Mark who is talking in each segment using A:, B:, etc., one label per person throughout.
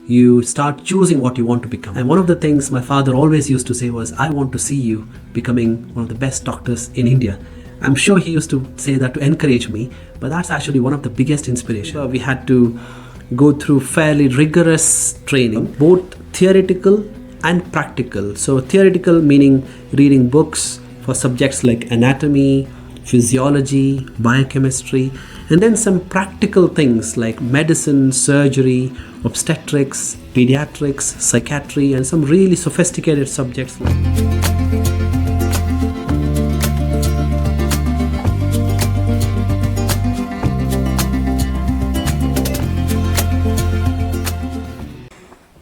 A: you start choosing what you want to become. And one of the things my father always used to say was, I want to see you becoming one of the best doctors in India. I'm sure he used to say that to encourage me, but that's actually one of the biggest inspirations. We had to go through fairly rigorous training, both theoretical and practical. So theoretical meaning reading books for subjects like anatomy, physiology, biochemistry, and then some practical things like medicine, surgery, obstetrics, pediatrics, psychiatry, and some really sophisticated subjects.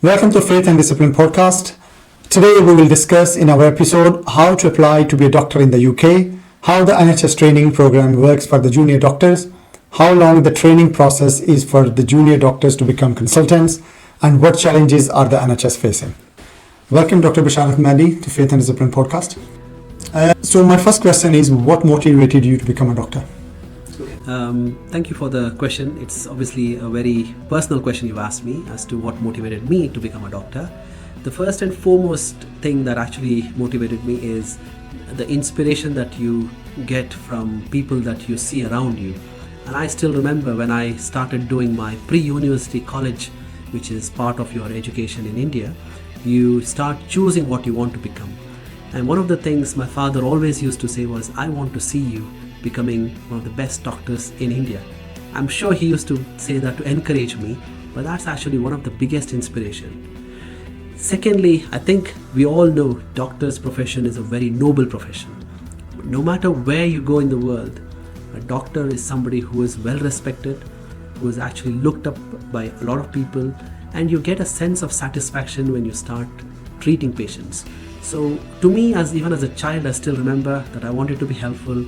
B: Welcome to Faith and Discipline podcast. Today we will discuss in our episode how to apply to be a doctor in the UK, how the NHS training program works for the junior doctors, how long the training process is for the junior doctors to become consultants, and what challenges are the NHS facing. Welcome Dr. Basharat Mahdi to Faith and Discipline podcast. So my first question is, what motivated you to become a doctor?
A: Thank you for the question. It's obviously a very personal question you've asked me as to what motivated me to become a doctor. The first and foremost thing that actually motivated me is the inspiration that you get from people that you see around you. And I still remember when I started doing my pre-university college, which is part of your education in India, you start choosing what you want to become. And one of the things my father always used to say was, I want to see you becoming one of the best doctors in India. I'm sure he used to say that to encourage me, but that's actually one of the biggest inspiration. Secondly, I think we all know doctor's profession is a very noble profession. No matter where you go in the world, a doctor is somebody who is well respected, who is actually looked up by a lot of people, and you get a sense of satisfaction when you start treating patients. So to me, even as a child, I still remember that I wanted to be helpful,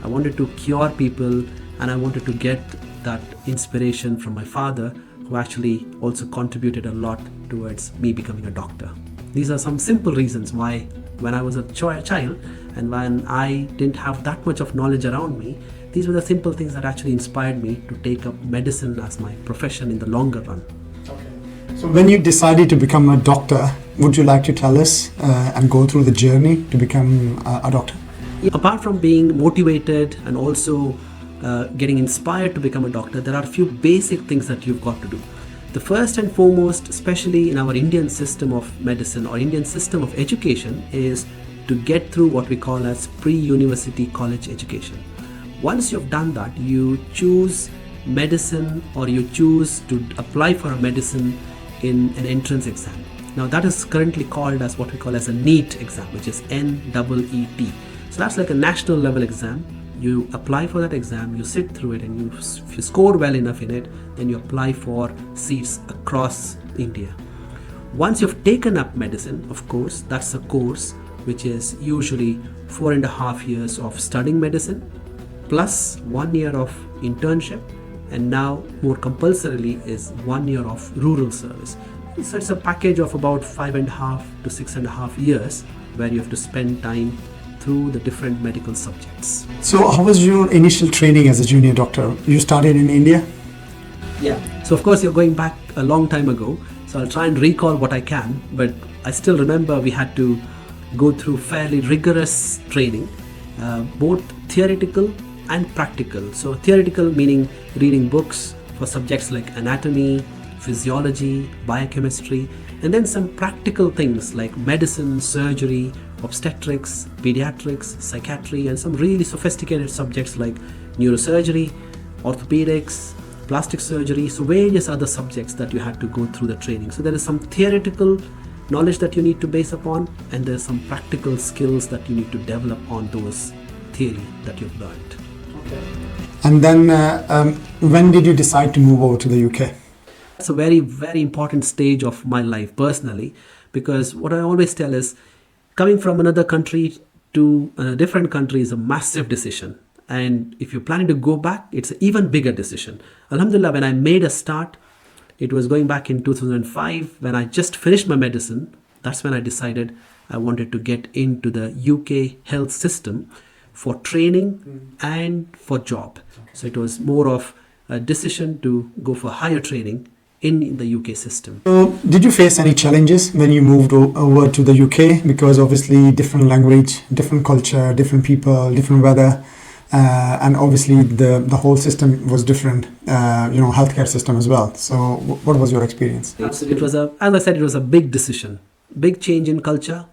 A: I wanted to cure people, and I wanted to get that inspiration from my father, who actually also contributed a lot towards me becoming a doctor. These are some simple reasons why when I was a child and when I didn't have that much of knowledge around me, these were the simple things that actually inspired me to take up medicine as my profession in the longer run.
B: Okay. So when you decided to become a doctor, would you like to tell us and go through the journey to become a doctor?
A: Apart from being motivated and also getting inspired to become a doctor, there are a few basic things that you've got to do. The first and foremost, especially in our Indian system of medicine or Indian system of education, is to get through what we call as pre-university college education. Once you've done that, you choose medicine or you choose to apply for a medicine in an entrance exam. Now that is currently called as what we call as a NEET exam, which is NEET. So that's like a national level exam. You apply for that exam, you sit through it, and if you score well enough in it, then you apply for seats across India. Once you've taken up medicine, of course, that's a course which is usually 4.5 years of studying medicine, plus 1 year of internship, and now more compulsorily is 1 year of rural service. So it's a package of about 5.5 to 6.5 years where you have to spend time through the different medical subjects.
B: So how was your initial training as a junior doctor? You started in India?
A: Yeah. So of course you're going back a long time ago. So I'll try and recall what I can, but I still remember we had to go through fairly rigorous training, both theoretical and practical. So theoretical meaning reading books for subjects like anatomy, physiology, biochemistry, and then some practical things like medicine, surgery, obstetrics, pediatrics, psychiatry, and some really sophisticated subjects like neurosurgery, orthopedics, plastic surgery, so various other subjects that you had to go through the training. So there is some theoretical knowledge that you need to base upon, and there's some practical skills that you need to develop on those theory that you've learned.
B: Okay. And then when did you decide to move over to the UK?
A: It's a very, very important stage of my life personally, because what I always tell is coming from another country to a different country is a massive decision. And if you're planning to go back, it's an even bigger decision. Alhamdulillah, when I made a start, it was going back in 2005 when I just finished my medicine. That's when I decided I wanted to get into the UK health system for training and for job. So it was more of a decision to go for higher training in the UK system.
B: So, did you face any challenges when you moved over to the UK? Because obviously, different language, different culture, different people, different weather, and obviously the whole system was different. Healthcare system as well. So, what was your experience?
A: It was as I said, it was a big decision, big change in culture,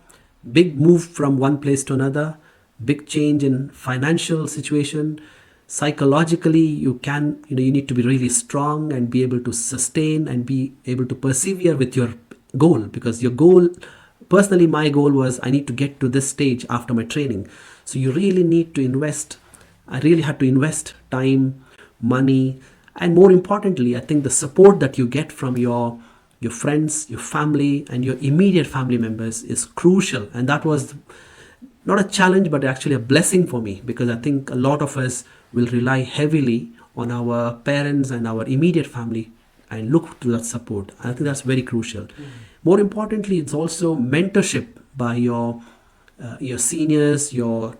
A: big move from one place to another, big change in financial situation. Psychologically, you need to be really strong and be able to sustain and be able to persevere with your goal, because your goal, personally my goal was I need to get to this stage after my training. So you really need to invest. I really had to invest time, money, and more importantly, I think the support that you get from your friends, your family, and your immediate family members is crucial. And that was not a challenge, but actually a blessing for me, because I think a lot of us will rely heavily on our parents and our immediate family and look to that support. I think that's very crucial. More importantly, it's also mentorship by your seniors, your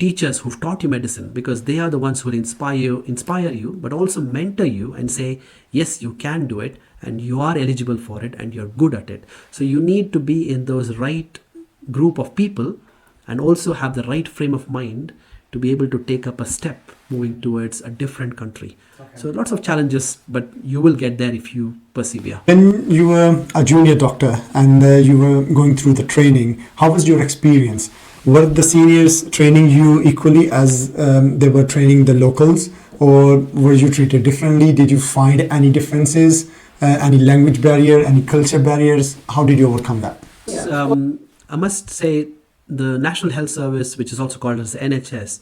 A: teachers who've taught you medicine, because they are the ones who will inspire you, but also mentor you and say, yes, you can do it, and you are eligible for it, and you're good at it. So you need to be in those right group of people and also have the right frame of mind to be able to take up a step moving towards a different country. Okay. So lots of challenges, but you will get there if you persevere.
B: When you were a junior doctor and you were going through the training, how was your experience? Were the seniors training you equally as they were training the locals, or were you treated differently? Did you find any differences, any language barrier, any culture barriers? How did you overcome that?
A: I must say the National Health Service, which is also called as the NHS,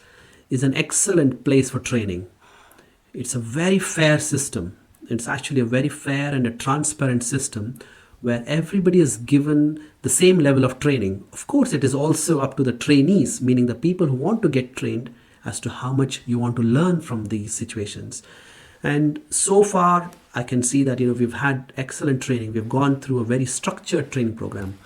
A: is an excellent place for training. It's a very fair system. It's actually a very fair and a transparent system where everybody is given the same level of training. Of course, it is also up to the trainees, meaning the people who want to get trained, as to how much you want to learn from these situations. And so far, I can see that we've had excellent training. We've gone through a very structured training program.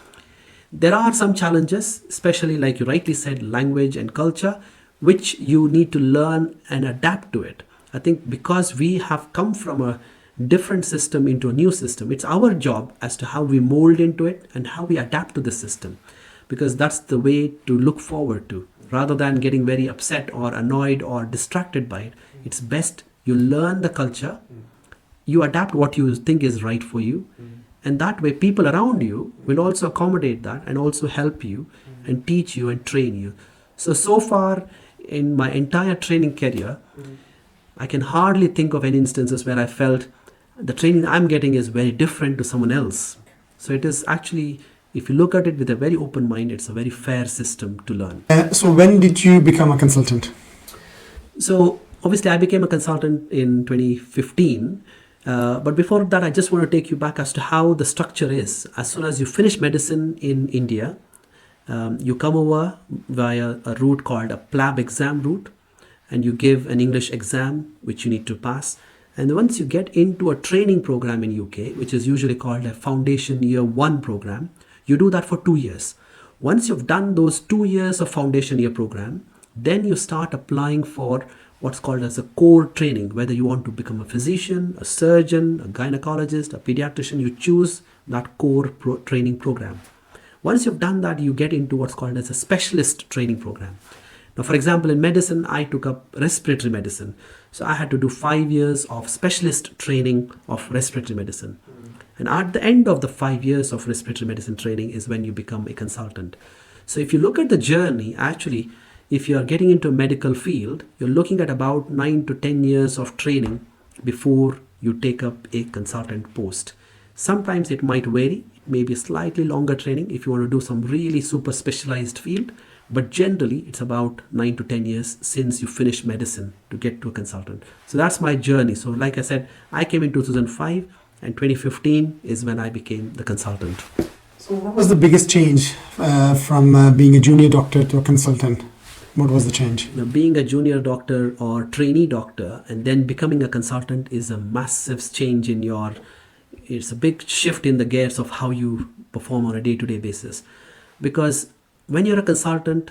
A: There are some challenges, especially like you rightly said, language and culture, which you need to learn and adapt to it. I think because we have come from a different system into a new system, it's our job as to how we mold into it and how we adapt to the system, because that's the way to look forward to, rather than getting very upset or annoyed or distracted by it. It's best you learn the culture, you adapt what you think is right for you, and that way people around you will also accommodate that and also help you and teach you and train you. So far in my entire training career, I can hardly think of any instances where I felt the training I'm getting is very different to someone else. So it is actually, if you look at it with a very open mind, it's a very fair system to learn.
B: So when did you become a consultant?
A: So obviously I became a consultant in 2015. But before that, I just want to take you back as to how the structure is. As soon as you finish medicine in India, you come over via a route called a PLAB exam route, and you give an English exam which you need to pass. And once you get into a training program in UK, which is usually called a Foundation Year 1 program, you do that for 2 years. Once you've done those 2 years of Foundation Year program, then you start applying for what's called as a core training. Whether you want to become a physician, a surgeon, a gynecologist, a pediatrician, you choose that core training program. Once you've done that, you get into what's called as a specialist training program. Now, for example, in medicine, I took up respiratory medicine. So I had to do 5 years of specialist training of respiratory medicine. And at the end of the 5 years of respiratory medicine training is when you become a consultant. So if you look at the journey, actually, if you are getting into a medical field, you're looking at about 9 to 10 years of training before you take up a consultant post. Sometimes it might vary. It may be slightly longer training if you want to do some really super specialized field. But generally, it's about 9 to 10 years since you finish medicine to get to a consultant. So that's my journey. So like I said, I came in 2005 and 2015 is when I became the consultant.
B: So what was the biggest change from being a junior doctor to a consultant? What was the change?
A: Now, being a junior doctor or trainee doctor and then becoming a consultant is a massive change in it's a big shift in the gears of how you perform on a day-to-day basis. Because when you're a consultant,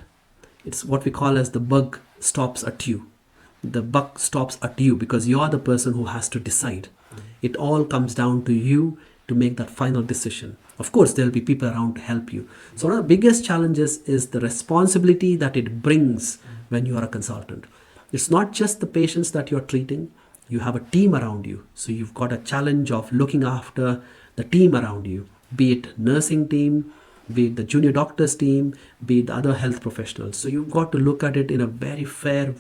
A: it's what we call as the buck stops at you. The buck stops at you because you're the person who has to decide. It all comes down to you to make that final decision. Of course, there'll be people around to help you. So one of the biggest challenges is the responsibility that it brings when you are a consultant. It's not just the patients that you're treating, you have a team around you. So you've got a challenge of looking after the team around you, be it nursing team, be it the junior doctors team, be it the other health professionals. So you've got to look at it in a very fair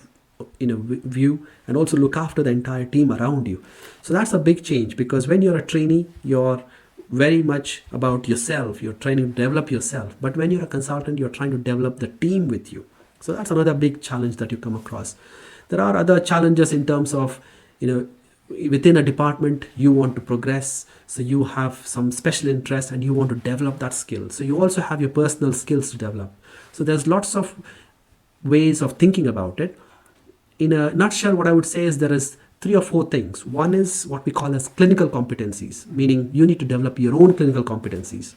A: view, and also look after the entire team around you. So that's a big change, because when you're a trainee, you're very much about yourself. You're trying to develop yourself. But when you're a consultant, you're trying to develop the team with you. So that's another big challenge that you come across. There are other challenges in terms of, within a department, you want to progress. So you have some special interest and you want to develop that skill. So you also have your personal skills to develop. So there's lots of ways of thinking about it. In a nutshell, what I would say is there is 3 or 4 things. One is what we call as clinical competencies, meaning you need to develop your own clinical competencies.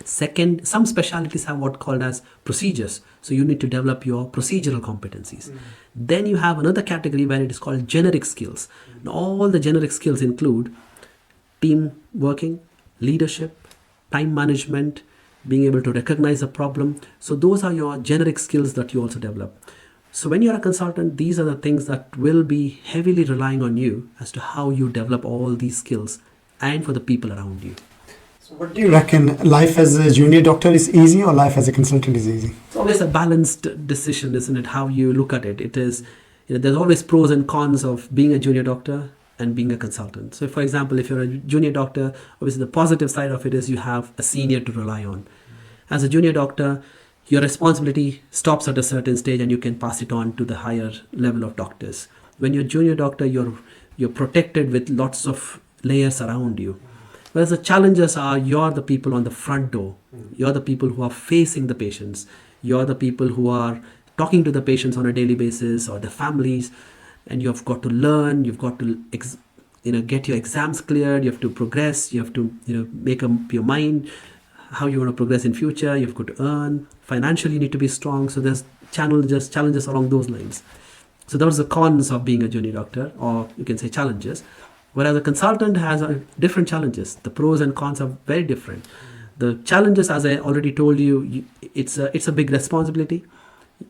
A: Second, some specialties have what called as procedures. So you need to develop your procedural competencies. Then you have another category where it is called generic skills. And all the generic skills include team working, leadership, time management, being able to recognize a problem. So those are your generic skills that you also develop. So when you're a consultant, these are the things that will be heavily relying on you as to how you develop all these skills and for the people around you.
B: So what do you reckon, life as a junior doctor is easy or life as a consultant is easy?
A: It's always a balanced decision, isn't it? How you look at it. It is, there's always pros and cons of being a junior doctor and being a consultant. So for example, if you're a junior doctor, obviously the positive side of it is you have a senior to rely on. As a junior doctor, your responsibility stops at a certain stage and you can pass it on to the higher level of doctors. When you're a junior doctor, you're protected with lots of layers around you. Whereas the challenges are, you're the people on the front door. You're the people who are facing the patients. You're the people who are talking to the patients on a daily basis or the families. And you've got to learn, you've got to get your exams cleared, you have to progress, you have to make up your mind how you want to progress in future, you've got to earn, financially you need to be strong. So there's challenges along those lines. So those are the cons of being a junior doctor, or you can say challenges. Whereas a consultant has different challenges. The pros and cons are very different. The challenges, as I already told you, it's a big responsibility,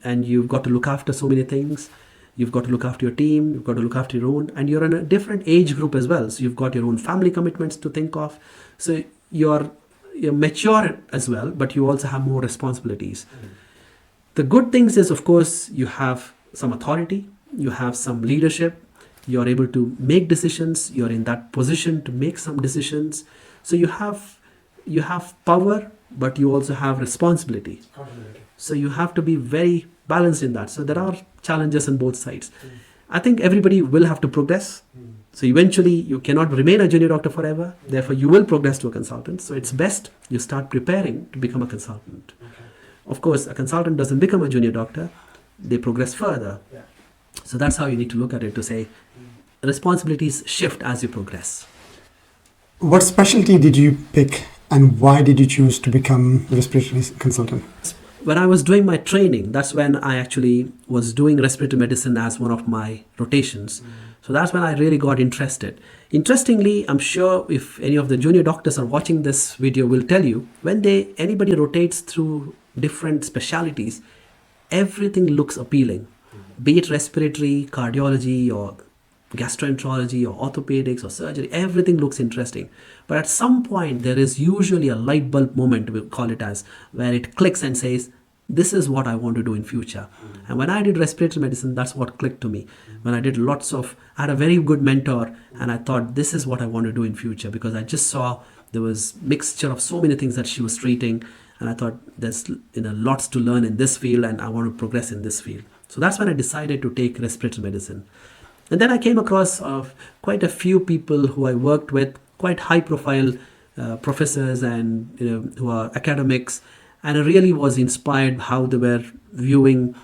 A: and you've got to look after so many things. You've got to look after your team, you've got to look after your own, and you're in a different age group as well. So you've got your own family commitments to think of. So you're mature as well, but you also have more responsibilities. The good things is, of course, you have some authority, you have some leadership, you're able to make decisions, you're in that position to make some decisions. So you have power, but you also have responsibility. So you have to be very balanced in that. So there are challenges on both sides. I think everybody will have to progress. So eventually you cannot remain a junior doctor forever. Therefore you will progress to a consultant. So it's best you start preparing to become a consultant. Of course, a consultant doesn't become a junior doctor. They progress further. So that's how you need to look at it, to say responsibilities shift as you progress.
B: What specialty did you pick and why did you choose to become a respiratory consultant?
A: When I was doing my training, that's when I actually was doing respiratory medicine as one of my rotations. So that's when I really got interested. Interestingly, I'm sure if any of the junior doctors are watching this video will tell you, when anybody rotates through different specialties, everything looks appealing. Be it respiratory, cardiology, or gastroenterology, or orthopedics, or surgery, everything looks interesting. But at some point, there is usually a light bulb moment, we'll call it as, where it clicks and says, this is what I want to do in future. And when I did respiratory medicine, that's what clicked to me. When I had a very good mentor, and I thought, this is what I want to do in future, because I just saw there was mixture of so many things that she was treating, and I thought there's lots to learn in this field, and I want to progress in this field. So that's when I decided to take respiratory medicine. And then I came across quite a few people who I worked with, quite high-profile professors and who are academics, and I really was inspired how they were viewing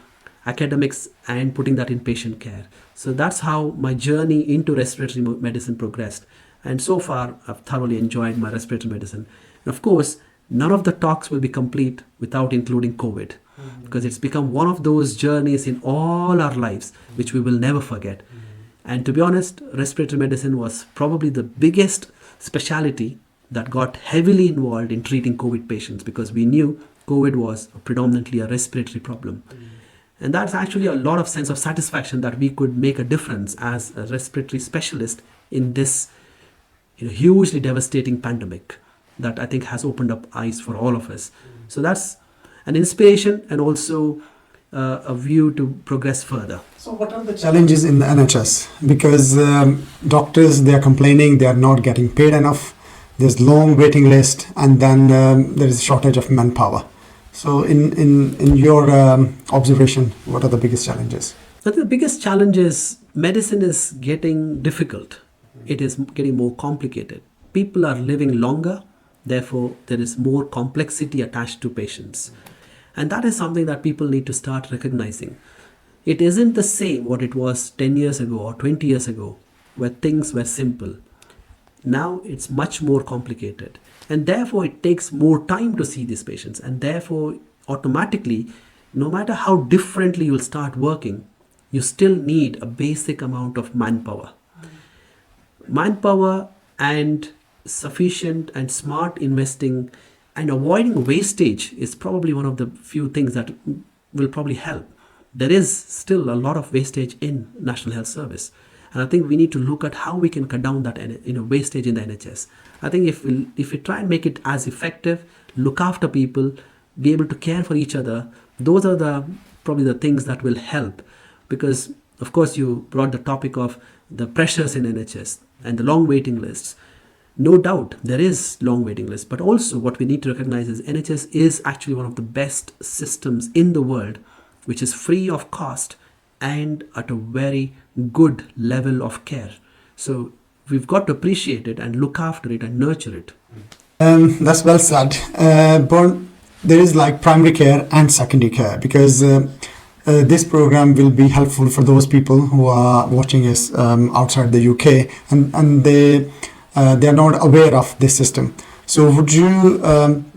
A: academics and putting that in patient care. So that's how my journey into respiratory medicine progressed. And so far, I've thoroughly enjoyed my respiratory medicine. And of course, none of the talks will be complete without including COVID, because it's become one of those journeys in all our lives which we will never forget. And to be honest, respiratory medicine was probably the biggest specialty that got heavily involved in treating COVID patients, because we knew COVID was predominantly a respiratory problem. And that's actually a lot of sense of satisfaction that we could make a difference as a respiratory specialist in this hugely devastating pandemic that I think has opened up eyes for all of us. So that's an inspiration and also a view to progress further.
B: So what are the challenges in the NHS? Because doctors, they are complaining they are not getting paid enough. There's long waiting list, and then there is a shortage of manpower. So in your observation, what are the biggest challenges?
A: I think the biggest challenge is medicine is getting difficult. It is getting more complicated. People are living longer, therefore there is more complexity attached to patients. And that is something that people need to start recognizing. It isn't the same what it was 10 years ago or 20 years ago, where things were simple. Now it's much more complicated. And therefore it takes more time to see these patients. And therefore, automatically, no matter how differently you'll start working, you still need a basic amount of manpower. Manpower and sufficient and smart investing and avoiding wastage is probably one of the few things that will probably help. There is still a lot of wastage in National Health Service. And I think we need to look at how we can cut down that wastage in the NHS. I think if we try and make it as effective, look after people, be able to care for each other, those are probably the things that will help. Because, of course, you brought the topic of the pressures in NHS and the long waiting lists. No doubt, there is long waiting lists. But also what we need to recognize is NHS is actually one of the best systems in the world, which is free of cost and at a very good level of care. So we've got to appreciate it and look after it and nurture it.
B: That's well said. But there is like primary care and secondary care, because this program will be helpful for those people who are watching us outside the UK and they are not aware of this system. So would you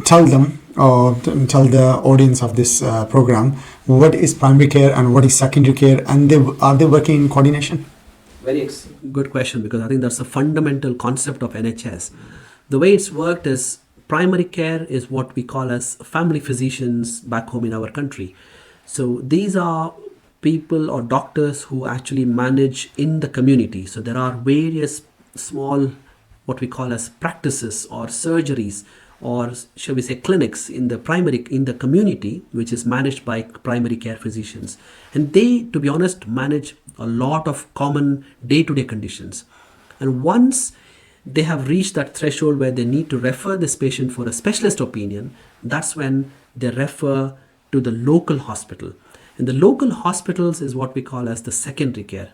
B: tell them or tell the audience of this program what is primary care and what is secondary care, and are they working in coordination?
A: Very good question, because I think that's a fundamental concept of NHS. The way it's worked is primary care is what we call as family physicians back home in our country. So these are people or doctors who actually manage in the community. So there are various small, what we call as practices or surgeries, or shall we say clinics in the community, which is managed by primary care physicians. And they, to be honest, manage a lot of common day-to-day conditions. And once they have reached that threshold where they need to refer this patient for a specialist opinion, that's when they refer to the local hospital. And the local hospitals is what we call as the secondary care.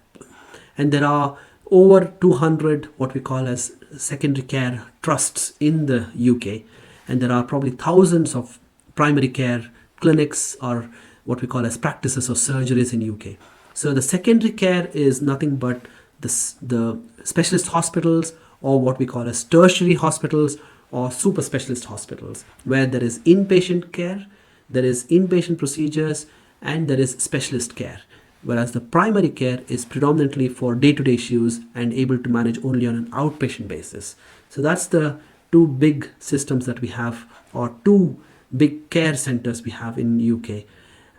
A: And there are over 200 what we call as secondary care trusts in the UK, and there are probably thousands of primary care clinics or what we call as practices or surgeries in UK. So the secondary care is nothing but the specialist hospitals, or what we call as tertiary hospitals or super specialist hospitals, where there is inpatient care, there is inpatient procedures, and there is specialist care. Whereas the primary care is predominantly for day-to-day issues and able to manage only on an outpatient basis. So that's the two big systems that we have, or two big care centers we have in UK.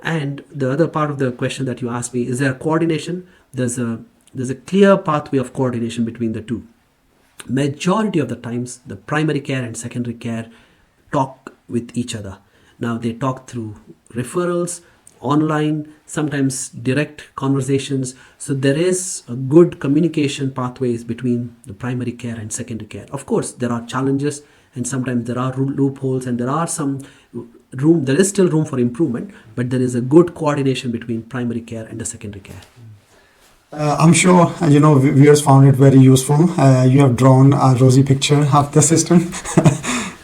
A: And the other part of the question that you asked me, is there coordination? There's a clear pathway of coordination between the two. Majority of the times, the primary care and secondary care talk with each other. Now they talk through referrals, online, sometimes direct conversations. So there is a good communication pathways between the primary care and secondary care. Of course, there are challenges and sometimes there are loopholes, and there is still room for improvement, but there is a good coordination between primary care and the secondary care.
B: I'm sure, viewers found it very useful. You have drawn a rosy picture of the system.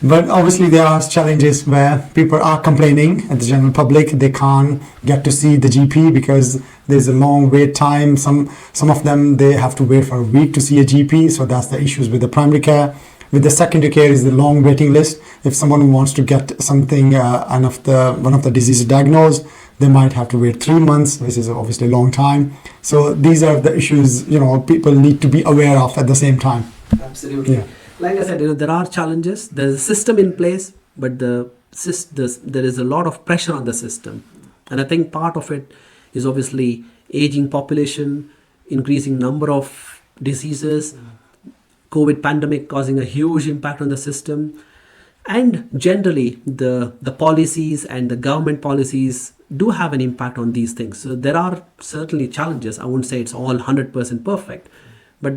B: But obviously there are challenges where people are complaining, and the general public, they can't get to see the GP because there's a long wait time. Some of them, they have to wait for a week to see a GP. So that's the issues with the primary care. With the secondary care is the long waiting list. If someone wants to get something, one of the diseases diagnosed, they might have to wait 3 months, which is obviously a long time. So these are the issues, people need to be aware of at the same time.
A: Absolutely.
B: Yeah.
A: Like I said, there are challenges. There's a system in place, but there is a lot of pressure on the system. And I think part of it is obviously aging population, increasing number of diseases, COVID pandemic causing a huge impact on the system. And generally, the policies and the government policies do have an impact on these things. So there are certainly challenges. I won't say it's all 100% perfect. But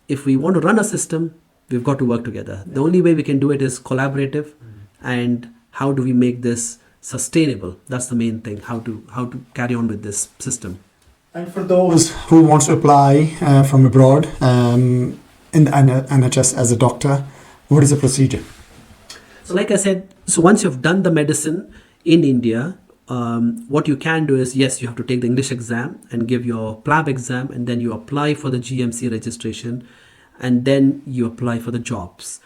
A: if we want to run a system, we've got to work together. The only way we can do it is collaborative. And how do we make this sustainable? That's the main thing, how to carry on with this system.
B: And for those who want to apply from abroad in the NHS as a doctor, what is the procedure?
A: So like I said, so once you've done the medicine in India, what you can do is, yes, you have to take the English exam and give your PLAB exam, and then you apply for the GMC registration, and then you apply for the jobs.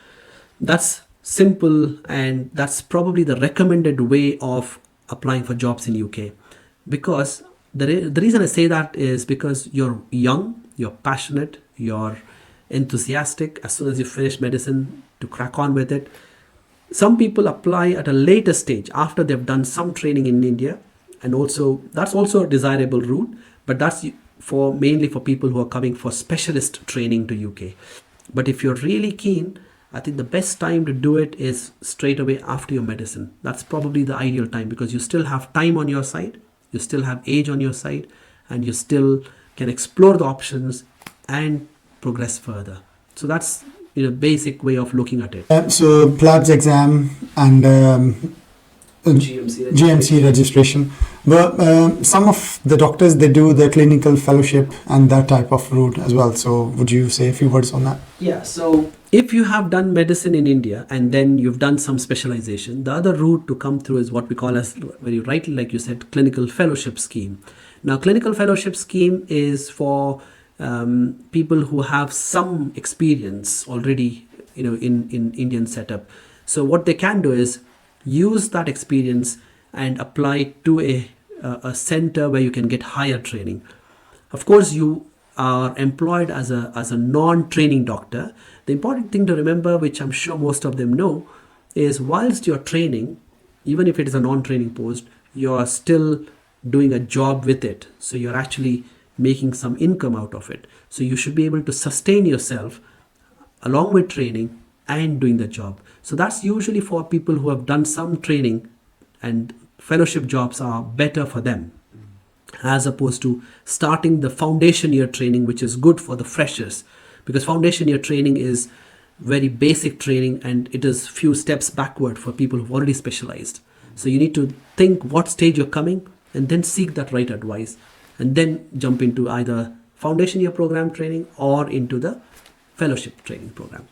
A: That's simple, and that's probably the recommended way of applying for jobs in UK. Because the reason I say that is because you're young, you're passionate, you're enthusiastic as soon as you finish medicine to crack on with it. Some people apply at a later stage after they've done some training in India, and also that's also a desirable route, but that's mainly for people who are coming for specialist training to UK. But if you're really keen, I think the best time to do it is straight away after your medicine. That's probably the ideal time, because you still have time on your side, you still have age on your side, and you still can explore the options and progress further. So that's basic way of looking at it.
B: So PLABS exam and GMC registration. But some of the doctors, they do the clinical fellowship and that type of route as well. So would you say a few words on that?
A: Yeah, so if you have done medicine in India and then you've done some specialization, the other route to come through is what we call as, very rightly like you said, clinical fellowship scheme. Now, clinical fellowship scheme is for people who have some experience already, in Indian setup. So what they can do is use that experience and apply to a center where you can get higher training. Of course, you are employed as a non-training doctor. The important thing to remember, which I'm sure most of them know, is whilst you're training, even if it is a non-training post, you're still doing a job with it. So you're actually making some income out of it. So you should be able to sustain yourself along with training and doing the job. So that's usually for people who have done some training, and fellowship jobs are better for them, as opposed to starting the foundation year training, which is good for the freshers, because foundation year training is very basic training and it is few steps backward for people who've already specialized. So you need to think what stage you're coming and then seek that right advice, and then jump into either foundation year program training or into the fellowship training program.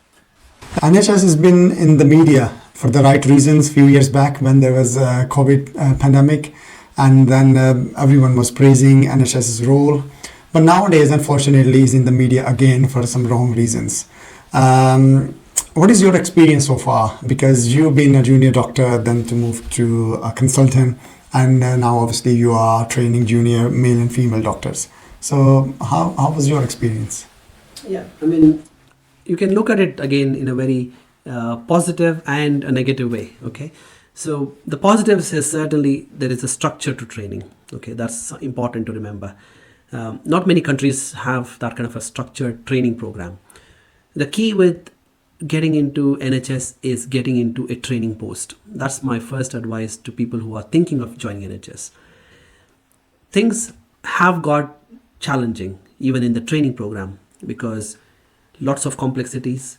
B: NHS has been in the media for the right reasons. Few years back when there was a COVID pandemic, and then everyone was praising NHS's role. But nowadays, unfortunately, is in the media again for some wrong reasons. What is your experience so far? Because you've been a junior doctor, then to move to a consultant, and now obviously you are training junior male and female doctors. So how was your experience?
A: Yeah, I mean, you can look at it again in a very positive and a negative way. Okay, so the positives is certainly there is a structure to training. Okay, that's important to remember. Not many countries have that kind of a structured training program. The key with getting into NHS is getting into a training post. That's my first advice to people who are thinking of joining NHS. Things have got challenging even in the training program, because lots of complexities,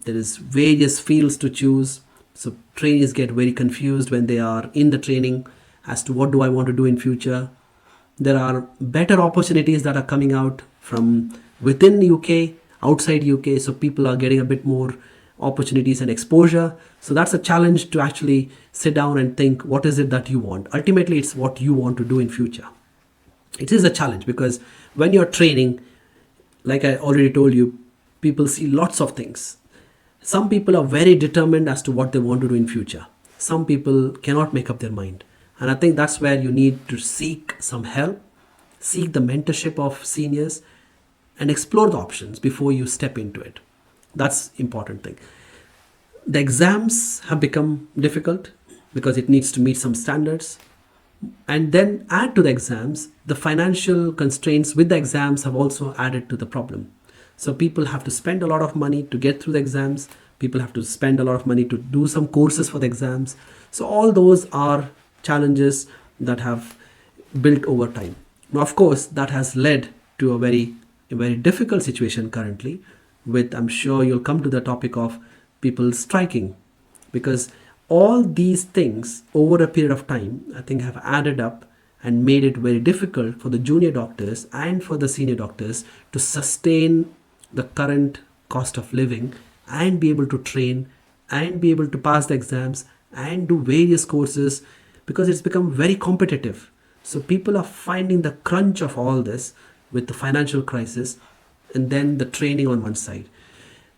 A: there is various fields to choose. So trainees get very confused when they are in the training as to what do I want to do in future. There are better opportunities that are coming out from within the UK, outside UK, so people are getting a bit more opportunities and exposure. So that's a challenge to actually sit down and think, what is it that you want? Ultimately, it's what you want to do in future. It is a challenge because when you're training, like I already told you, people see lots of things. Some people are very determined as to what they want to do in future. Some people cannot make up their mind. And I think that's where you need to seek some help, seek the mentorship of seniors, and explore the options before you step into it. That's important thing. The exams have become difficult because it needs to meet some standards. And then add to the exams, the financial constraints with the exams have also added to the problem. So people have to spend a lot of money to get through the exams. People have to spend a lot of money to do some courses for the exams. So all those are challenges that have built over time. Now, of course, that has led to a very difficult situation currently with, I'm sure you'll come to the topic of people striking, because all these things over a period of time, I think, have added up and made it very difficult for the junior doctors and for the senior doctors to sustain the current cost of living and be able to train and be able to pass the exams and do various courses, because it's become very competitive. So people are finding the crunch of all this with the financial crisis and then the training on one side.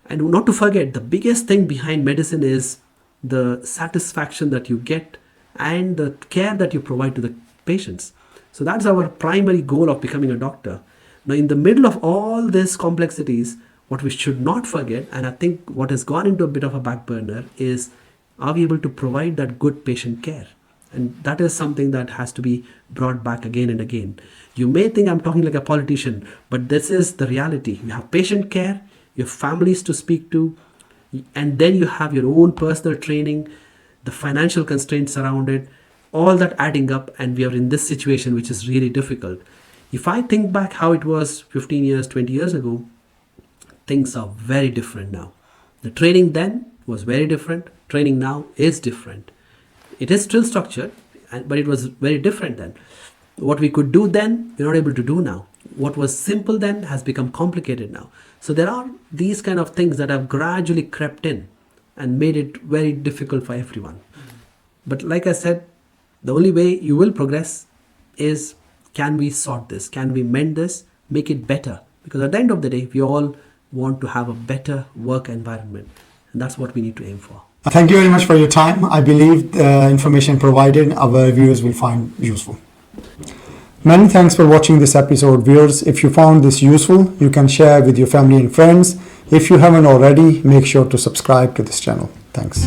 A: And not to forget, the biggest thing behind medicine is the satisfaction that you get and the care that you provide to the patients. So that's our primary goal of becoming a doctor. Now, in the middle of all these complexities, what we should not forget, and I think what has gone into a bit of a back burner, is are we able to provide that good patient care? And that is something that has to be brought back again and again. You may think I'm talking like a politician, but this is the reality. You have patient care, you have families to speak to, and then you have your own personal training, the financial constraints around it, all that adding up, and we are in this situation which is really difficult. If I think back how it was 15 years, 20 years ago, things are very different now. The training then was very different. Training now is different. It is still structured, but it was very different then. What we could do then, we're not able to do now. What was simple then has become complicated now. So there are these kind of things that have gradually crept in and made it very difficult for everyone. But like I said, the only way you will progress is, can we sort this? Can we mend this? Make it better? Because at the end of the day, we all want to have a better work environment. And that's what we need to aim for.
B: Thank you very much for your time. I believe the information provided our viewers will find useful. Many thanks for watching this episode, viewers. If you found this useful, you can share with your family and friends. If you haven't already, make sure to subscribe to this channel. Thanks.